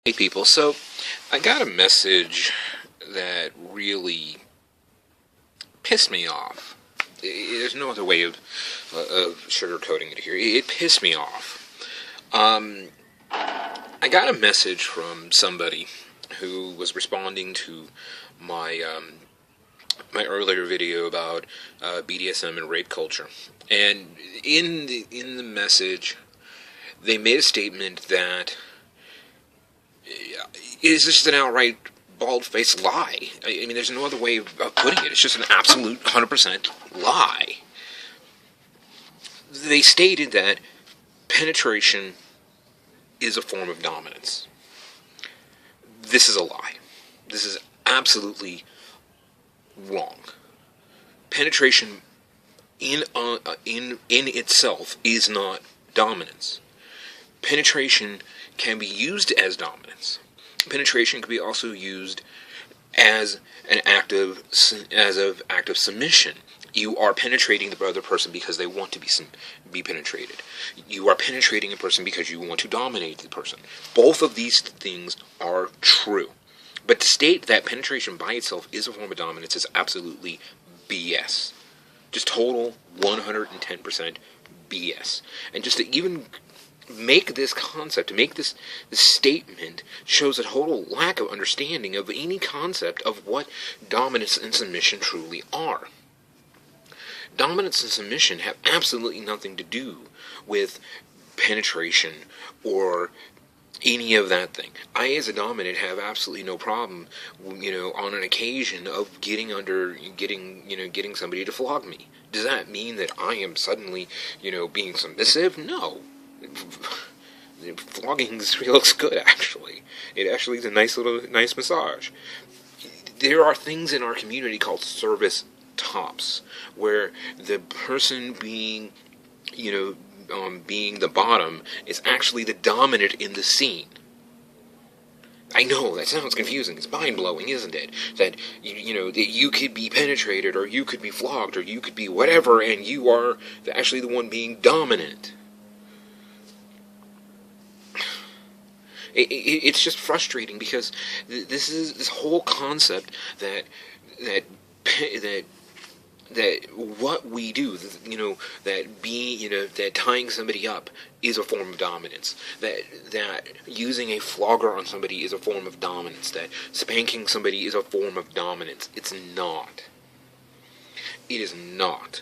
Hey people, so I got a message that really pissed me off. There's no other way of sugarcoating it here. It pissed me off. I got a message from somebody who was responding to my my earlier video about BDSM and rape culture, and in the message, they made a statement that is just an outright bald-faced lie. I mean, there's no other way of putting it. It's just an absolute 100% lie. They stated that penetration is a form of dominance. This is a lie. This is absolutely wrong. Penetration in itself is not dominance. Penetration can be used as dominance. Penetration can be also used as an act of submission. You are penetrating the other person because they want to be penetrated. You are penetrating a person because you want to dominate the person. Both of these things are true. But to state that penetration by itself is a form of dominance is absolutely BS. Just total 110% BS. And just to even make this concept, to make this statement, shows a total lack of understanding of any concept of what dominance and submission truly are. Dominance and submission have absolutely nothing to do with penetration or any of that thing. I, as a dominant, have absolutely no problem, on an occasion of getting somebody to flog me. Does that mean that I am suddenly, being submissive? No. Flogging looks good, actually. It actually is a nice massage. There are things in our community called service tops, where the person being the bottom is actually the dominant in the scene. I know, that sounds confusing. It's mind-blowing, isn't it? That, that you could be penetrated, or you could be flogged, or you could be whatever, and you are actually the one being dominant. It's just frustrating because this whole concept that what we do, that tying somebody up is a form of dominance. That using a flogger on somebody is a form of dominance. That spanking somebody is a form of dominance. It's not. It is not.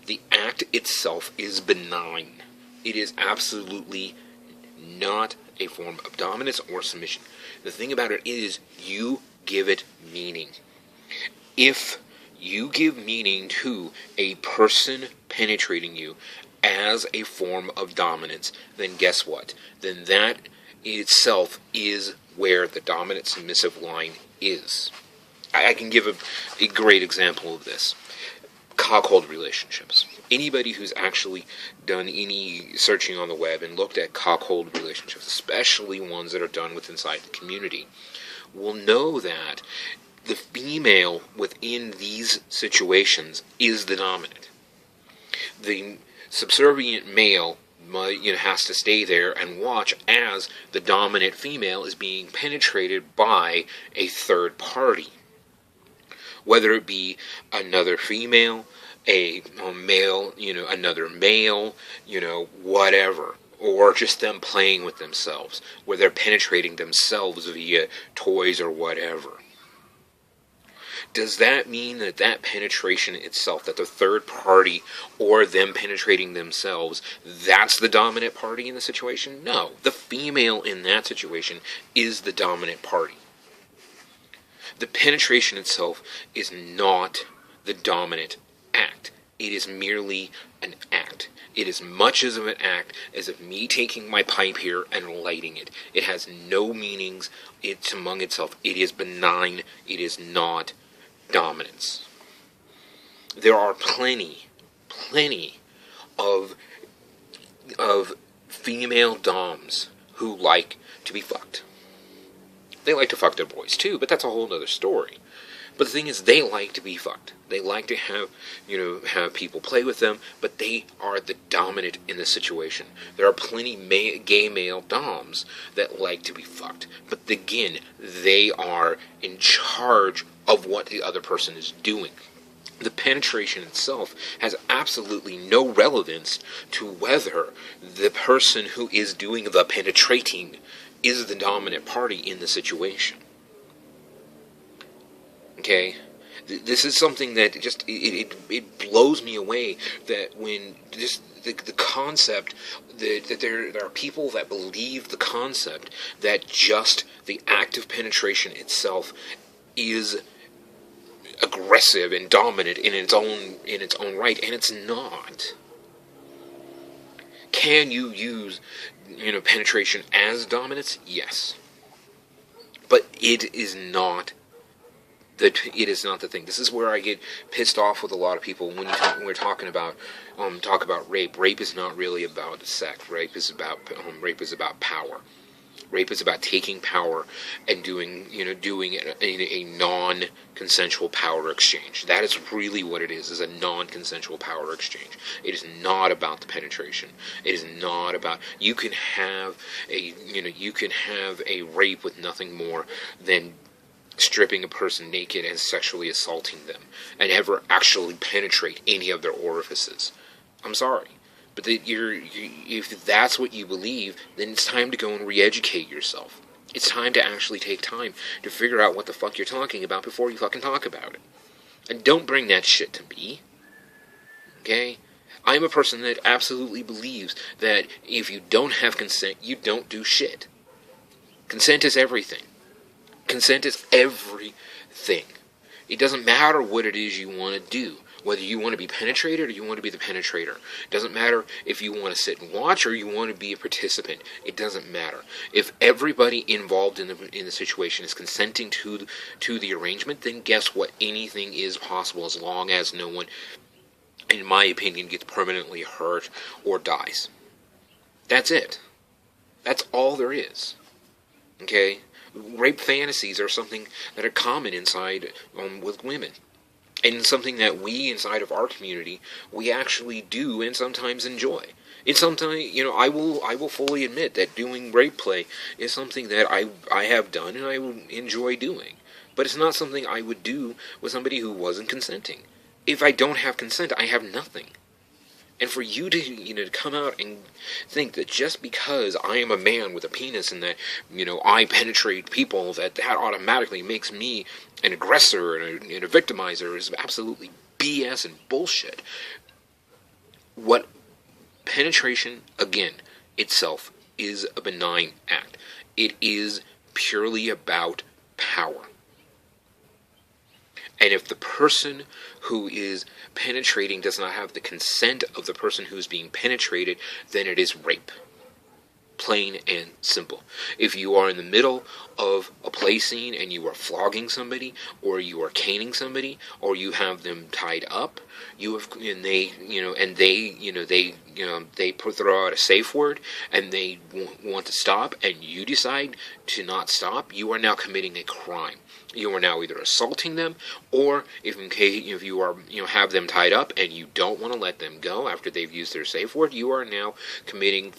The act itself is benign. It is absolutely not a form of dominance or submission. The thing about it is, you give it meaning. If you give meaning to a person penetrating you as a form of dominance, then guess what? Then that itself is where the dominant-submissive line is. I can give a great example of this. Cuckold relationships. Anybody who's actually done any searching on the web and looked at cuckold relationships, especially ones that are done inside the community, will know that the female within these situations is the dominant. The subservient male has to stay there and watch as the dominant female is being penetrated by a third party. Whether it be another female, a male, another male, whatever. Or just them playing with themselves, where they're penetrating themselves via toys or whatever. Does that mean that penetration itself, that the third party or them penetrating themselves, that's the dominant party in the situation? No. The female in that situation is the dominant party. The penetration itself is not the dominant act. It is merely an act. It is much as of an act as of me taking my pipe here and lighting it. It has no meanings. It's among itself. It is benign. It is not dominance. There are plenty of female doms who like to be fucked. They like to fuck their boys too, but that's a whole other story. But the thing is, they like to be fucked. They like to have, have people play with them, but they are the dominant in the situation. There are plenty gay male doms that like to be fucked. But again, they are in charge of what the other person is doing. The penetration itself has absolutely no relevance to whether the person who is doing the penetrating is the dominant party in the situation. Okay? This is something that just, it blows me away that when just the concept, that there are people that believe the concept that just the act of penetration itself is aggressive and dominant in its own right, and it's not. Can you use penetration as dominance? Yes, but it is not the thing. This is where I get pissed off with a lot of people when we're talking about rape. Rape is not really about sex. Rape is about power. Rape is about taking power and doing a non-consensual power exchange. That is really what it is a non-consensual power exchange. It is not about the penetration. It is not about, you can have a rape with nothing more than stripping a person naked and sexually assaulting them and ever actually penetrate any of their orifices. I'm sorry. But if that's what you believe, then it's time to go and re-educate yourself. It's time to actually take time to figure out what the fuck you're talking about before you fucking talk about it. And don't bring that shit to me. Okay? I'm a person that absolutely believes that if you don't have consent, you don't do shit. Consent is everything. Consent is everything. It doesn't matter what it is you want to do. Whether you want to be penetrated or you want to be the penetrator. It doesn't matter if you want to sit and watch or you want to be a participant. It doesn't matter. If everybody involved in the situation is consenting to the arrangement, then guess what? Anything is possible as long as no one, in my opinion, gets permanently hurt or dies. That's it. That's all there is. Okay? Rape fantasies are something that are common inside with women. And something that we, inside of our community, we actually do and sometimes enjoy. It's sometimes, I will fully admit that doing rape play is something that I have done and I will enjoy doing. But it's not something I would do with somebody who wasn't consenting. If I don't have consent, I have nothing. And for you to, come out and think that just because I am a man with a penis and that, I penetrate people, that automatically makes me an aggressor and a victimizer is absolutely BS and bullshit. What penetration, again, itself is a benign act. It is purely about power. And if the person who is penetrating does not have the consent of the person who is being penetrated, then it is rape. Plain and simple. If you are in the middle of a play scene and you are flogging somebody, or you are caning somebody, or you have them tied up, they throw out a safe word and they want to stop, and you decide to not stop, you are now committing a crime. You are now either assaulting them, or if you are have them tied up and you don't want to let them go after they've used their safe word, you are now committing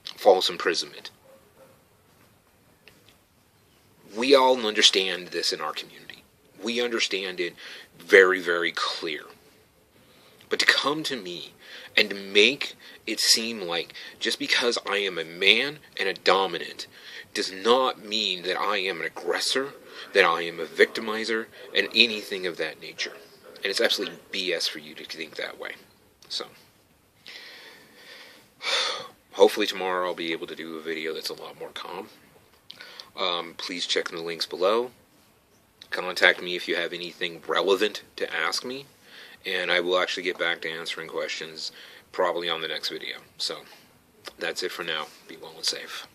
false imprisonment. We all understand this in our community. We understand it very, very clear. But to come to me and to make it seem like just because I am a man and a dominant does not mean that I am an aggressor, that I am a victimizer, and anything of that nature. And it's absolutely BS for you to think that way. So, hopefully tomorrow I'll be able to do a video that's a lot more calm. Please check in the links below. Contact me if you have anything relevant to ask me, and I will actually get back to answering questions probably on the next video. So, that's it for now. Be well and safe.